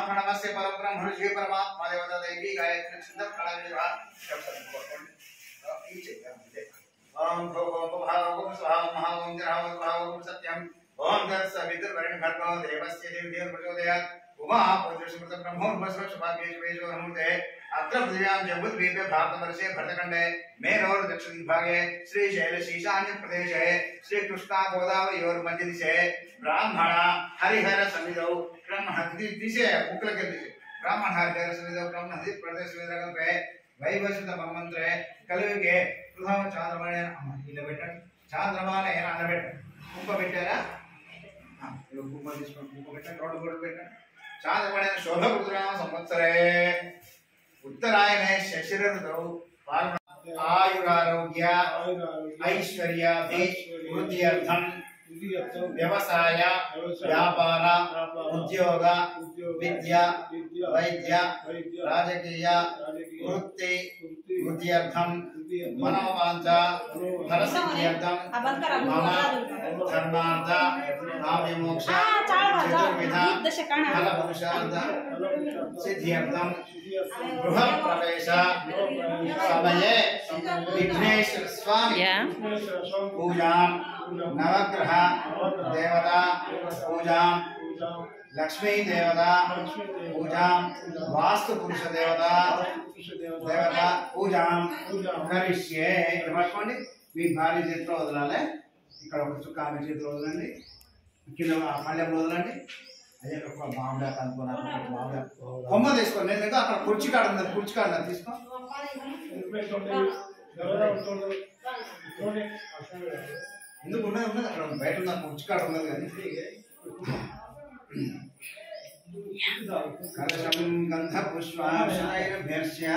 नमस्ते परब्रह्म श्री परमात्मा देवता देवी गायत्री सिद्ध प्रणव ओम भोगो स्वाहा महाओम जराओ भाव सत्यम ओम दर्श विद्रवर्ण भर्गो देवस्य देवदेव प्रचोदयात् उमा पुरुषमृत ब्रह्मोर्वस्व शुभाग्ये वेजो नमोते अत्र पृथिव्यां जम्बुद्वीपे भारतवर्षे भरतखंडे मेरोर दक्षिण विभागे श्री शैल ईशान्य प्रदेशे श्री कृष्णा गोदावरी मध्य दिशे ब्राह्मण हरिहर समिधौ ब्रह्म दिशे मुक्ल के दिशे ब्राह्मण हरिहर समिधौ ब्रह्म नदी प्रदेश वेदगल्पे वैवस्वत मंत्रे कलियुगे प्रथम चांद्रमाने इल्ल बेट्टंడి చాంద్రమాన ఏన అనబెట్ట కుంభ పెట్టారా ఇల్లు కుంభ తీసుకొని కుంభ పెట్ట రోడ్డు బోర్డు పెట్ట చాంద్రమాన శోభకృతనామ సంవత్సరే उत्तरायणे शशिर ऋतौ आयुरारोग्य ऐश्वर्य वृद्ध्यर्थं व्यवसाय व्यापार उद्योग विद्या वैद्य राजकीय वृत्ति वृद्ध्यर्थं मनोवांछा फलसिद्ध्यर्थं मम धर्मार्थ कामविमोक्ष चतुर्विध फलपुरुषार्थ सिद्ध्यर्थं गृह प्रवेश समये विघ्नेश्वर स्वामी पूजा नवग्रह देवता पूजा लक्ष्मी देवता पूजा वास्तु पुरुष देवता देवता पूजा करिष्ये पట్టుకోండి మీ భార్య చేతిలో వదలాలి ఇక్కడ ఒక చుక్క ఆమె చేతిలో వదలండి కింద పళ్ళెం వదలండి అయ్యే ఒక మామిడి అనుకున్నా మామిడి కొమ్మ తీసుకో నేను అక్కడ కుర్చీ కాడ ఉన్నది కుర్చీ కాడ తీసుకో ఎందుకు ఉన్నది ఉన్నది అక్కడ బయట ఉన్న కుర్చీ కాడ ఉన్నది కానీ కలశం గంధ పుష్పాక్షైర్భ్యర్ష్య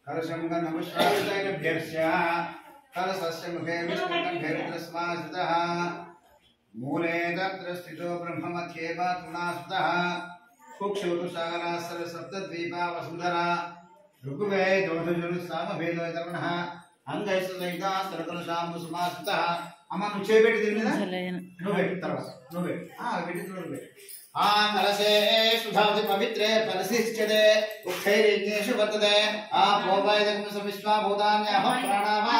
కలశం గంధ పుష్పాక్షైర్భ్యర్ష్య కలశస్య ముఖే విష్ణుకంఠేర్స్మాశ్రితః మూలే తత్ర స్థితో బ్రహ్మమధ్యేవ తృణాశ్రితః కుక్షోతు సాగరాసర సప్తద్వీపా వసుంధరా ఋగ్వేదోధజులు సామభేదో ధర్మణః అంగైస్తైతా సర్వకలశాంబు సమాశ్రితః అమ్మ నువ్వు చేయబెట్టి దీని మీద నువ్వు పెట్టి తర్వాత నువ్వు పెట్టి పెట్టి నువ్వు ఆ కలశే సుధావతి పవిత్రే ఫలసిష్యతే ఉక్షైర్యజ్ఞేషు వర్తతే ఆ పోపాయదగ్న విశ్వాభూతాన్యాహ ప్రాణావా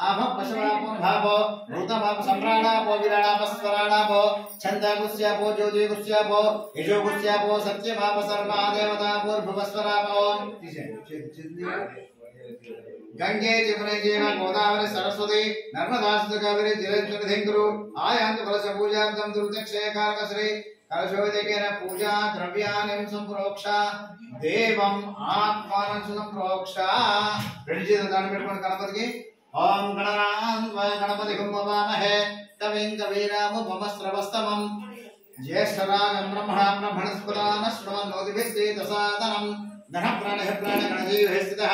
ఆభ పశవాపో భావో భూతమాప సంప్రాణాపో విరాణాపస్వరాణాపో ఛందగుస్యాపో జ్యోతిగుస్యాపో యజోగుస్యాపో సత్యమాప సర్వా దేవతా పూర్భవస్వరాపో गंगे जमुने जीव गोदावरी सरस्वती नर्मदा कावेरी जलेश्वरी आयांत कलश पूजार्थं दुर्दक्षयकारक श्री कलशोदकेन पूजा द्रव्यानि संप्रोक्ष देवं आत्मानं संप्रोक्ष रेडी दान पेट्टुकोंడి गणपतिకి ओम गणपतिं भवामहे कविं कवीनामुपमस्रवस्तमं ज्येष्ठराजं ब्रह्मणस्पदान श्रवणोदिभिस्तेतसादनं गण प्राण गणजीव स्थितः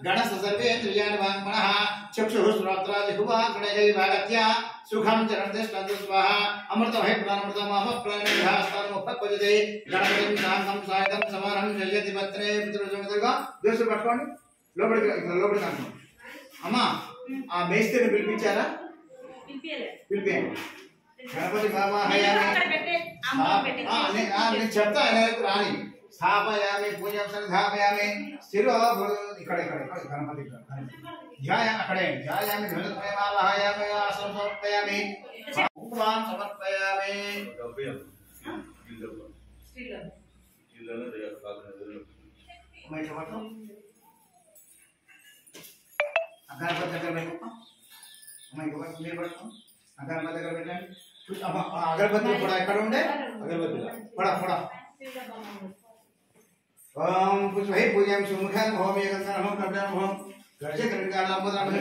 गणस सर्वेन्द्रियाणि वाङ्मनः चक्षुः श्रोत्रा जिह्वा गणजैवागत्य सुखं चरणतिष्ठन्तु स्वाहा अमृतमहे प्राणामृतमाह प्राणेभ्यस्तानमुपक्वजते गणपतिं शान्तं सायतं समानं जयति पत्रे पितृजनदगा దోశ పట్టుకోండి లోపలికి కాండి అమ్మా ఆ మేస్త్రిని పిలిపించారా పిలిపియండి గణపతి బాబా హయామి నేను చెప్తా రాని स्थापयामि पूजा संधापयामि स्थिरो इकडे गणपति ध्यायामि धनुर्प्रेमावहायामि आसनं समर्पयामि उपवां समर्पयामि अगरबत्ती దగ్గర పెట్టు అమ్మాయి మీరు పట్టుకో అగరబత్తి దగ్గర పెట్టండి అగరబత్తి కూడా ఎక్కడ ఉండే అగరబత్తి పడా ओम पुष्पै पूजयामि सुमुखं भवामि गंगारहं कब्जारहं गर्जे करिकालाम्बुदामि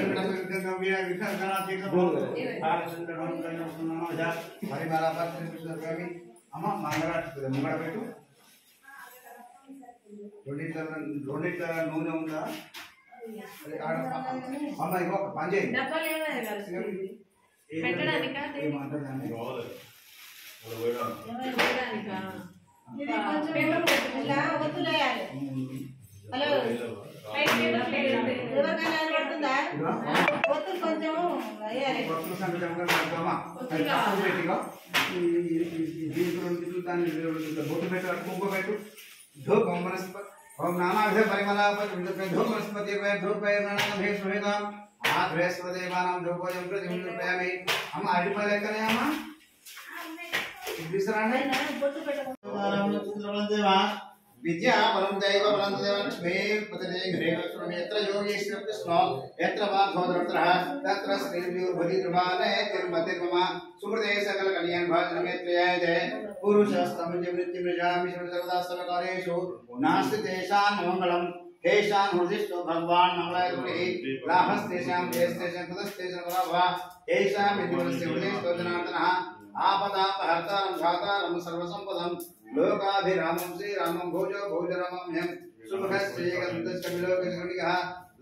अम्म मंगलाट मुगड़ పెట్టు రెండిట్ల నూనె ఉందా అమ్మ ఇగో పని చేయి పెట్టడానికా ఏమంటారు ఇది కొంచెం ఇలా వదిలేయాలి హలో ఎవరికైనా పడుతుందా వద్దు కొంచెం వేయాలి వద్దు సంగతంగా పెడతామా పెట్టిగా దీంట్లో దాన్ని బొట్టు పెట్టు కుంకుమ పెట్టు ధూపం వనస్పతి ఓం నామాభిధ పరిమళాప ధూప వనస్పతి ధూపై నమః సుహేతాం ఆ బృహస్పతిదేవానాం ధూపోయం ప్రతిముద్రయామి అమ్మ అడిపై లెక్కనే అమ్మ విశ్రాంతి विद्या परम दैव परम देव लक्ष्मी पतते घरेव सुरमेत्र योगेश्वर कृष्ण यत्र वाधोद्रत्रः तत्र श्रीर्भुवति ध्रुवाने तिरुपतिर्मम सुमृते सकल कल्याण भाजनमेत्रयायते पुरुषस्तम नित्यमृजामि सर्वदा सर्वकारेषु नास्ति तेषां मंगलम् तेषां हृदिस्थो भगवान् मंगलाय गुणिः लाभस्तेषां देशस्तेषां कुतस्तेषां भवा तेषां विद्युतस्य हृदिस्थो जनार्दनः आपदापहर्तारं घातारं सर्वसंपदं लोकाभिरामं श्रीरामं भोजो भोजरामं सुमुखश्रीगन्धस्य विलोकजगणिकः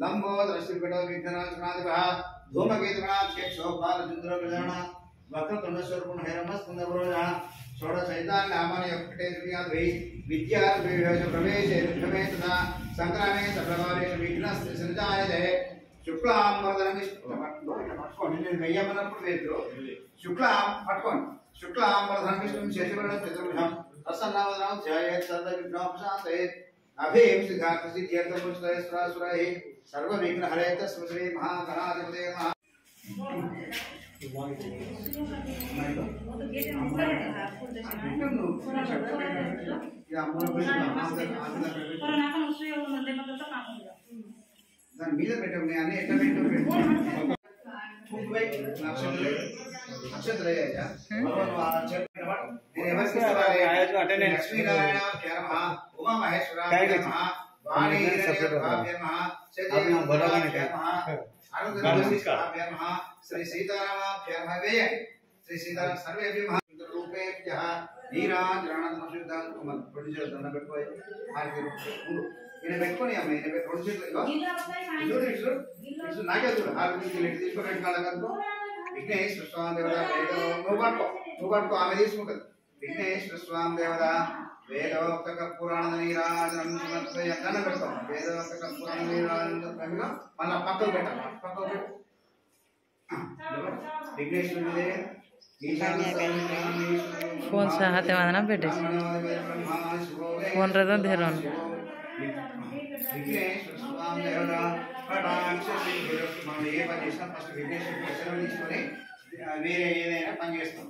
लम्बोदरश्रीपटो विघ्ननाशनादिपः धूमकेतुगणाध्यक्षो बालचन्द्रप्रजान वक्रतुण्डस्वरूपं हैरमस्कन्दपुरोजः षोडशैतान्नामानि यक्कटेश्वर्याद्वै विद्यार्भेष प्रवेशे विक्रमे तथा सङ्ग्रामे सफलकारेषु विघ्नस्य सञ्जायते शुक्लां वरदनं शुक्लां पट्कोन् शुक्लां वरदनं विष्णुं शेषवर्णं चतुर्भुजं प्रसन्नावदनं ध्यायेत् सर्वविघ्नोपशान्तये अभीं सिद्ध्यर्थपुष्टयस्वरासुरैः सर्वविघ्नहरे तस्मै श्री महागणाधिपते नमः దాని మీద పెట్టాము అన్ని ఎట్లా పెట్టాము श्री सीतारामाभ्यर्मवे श्री सीताराम सर्वेभ्यः रूपेभ्यः नीराजराणमशुद्धं कुमार प्रोड्यूसर दंड పెట్టుకోయి ఆర్కి ఇనే పెట్టుకొని అమ్మ ఇనే ప్రొడ్యూసర్ ఇదో నాకే చూడు ఆర్కి లిట్ తీసుకొని కాలకంతో విఘ్నేశ్వర స్వామి దేవత నువ్వు పట్టుకో ఆమె తీసుకుంటుంది విఘ్నేశ్వర స్వామి దేవత వేదోక్త పురాణ నీరాజనం సమర్పయ దండ పెడతాం వేదోక్త పురాణ నీరాజనం ప్రమిగా మళ్ళా పక్కకు పెట్టాలి పక్కకు పెట్టు విఘ్నేశ్వరుడే फोन से हाथे बांधना बेटे फोन रहता धेरो వేరే ఏదైనా పని చేస్తాం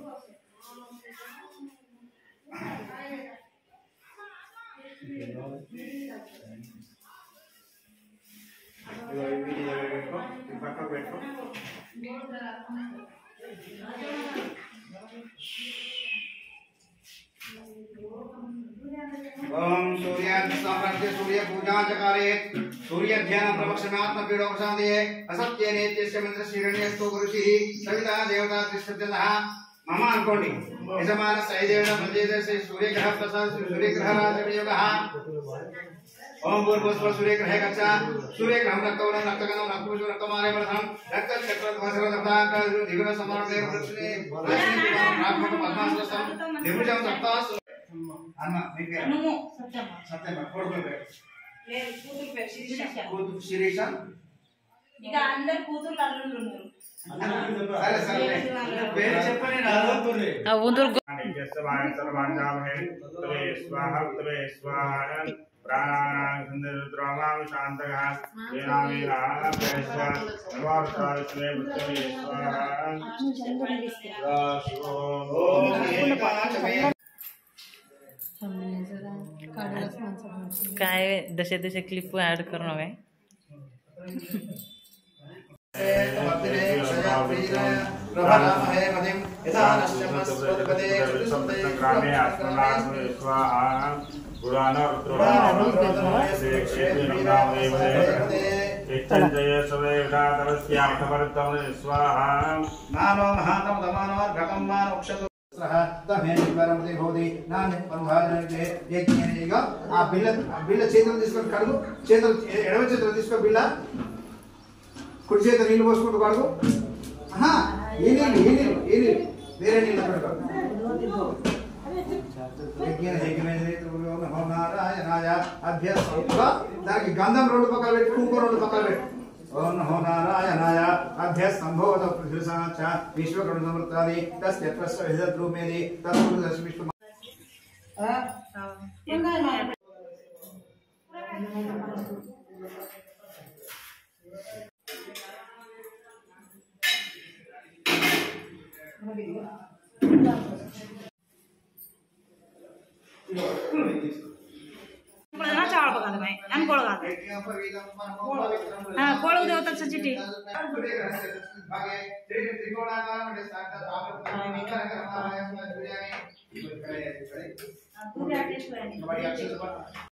పక్కకు పెట్టుకో ओम सूर्यास्ताम्राज्य सूर्य पूजा चकारे सूर्य ध्यान प्रवक्षणात्म पीडो प्रसादे असत्य नेत्यस्य मंत्र श्रीरण्यस्तो गुरुषिः सविता देवता त्रिसत्यतः मम अनुकोंडि यजमान सैदेव मंदिर से सूर्य ग्रह प्रसाद सूर्य ग्रह राजयोगः ओम भूर्भुवः सूर्य ग्रह गच्छ सूर्य ग्रह रक्तवर्णं रक्तगणं रक्तपुष्पं रक्तमाले वर्धनं रक्तचक्रध्वजरथाक दिगुण समारोहे वृक्षणे लक्ष्मी रामक पद्मासनं निभुजं सप्तास అన్న మీ పేరు అనుము సత్యమ్మ సత్యమ్మ కొడుకు పేరు లేదు కూతురు పేరు శిరీష కూతురు శిరీష ఇక అందరు కూతురు అల్లుళ్ళు ఉన్నారు సరే సరే పేరు చెప్పని రాదోతురే ఆ ఉందరు జస్వాయ సర్వాంజామహే తవే స్వాహా తవే స్వాహా ప్రాణానాం సందరుద్రామాం శాంతగా ఏనామేనా పేస్వ నమః తవే స్వాహా ఓం ఏకాచమయ काय दशे दशे क्लिप ऐड करना है ఆ బిళ్ళ చేతులు తీసుకొని కడుగు చేతులు ఎడమ చేతులు తీసుకో బిళ్ళ కుడి చేతులు నీళ్ళు పోసుకుంటూ కడుగు ఏ నీళ్ళు వేరే నీళ్ళు దానికి గంధం రెండు పక్కల పెట్టి కుంకుమ రెండు పక్కల పెట్టి ओम नमो नारायणाय अभ्यस्तंभोत पृथ्वीसाच विश्वकर्म समृतादि तस्य प्रस्व विदत रूपेदि तत्पुरुष विष्णु चावल पका दे मैं अनकोल गा हां कोळ देव तक चिट्ठी भागे त्रिकोणाकार म्हणजे साक्षात आपण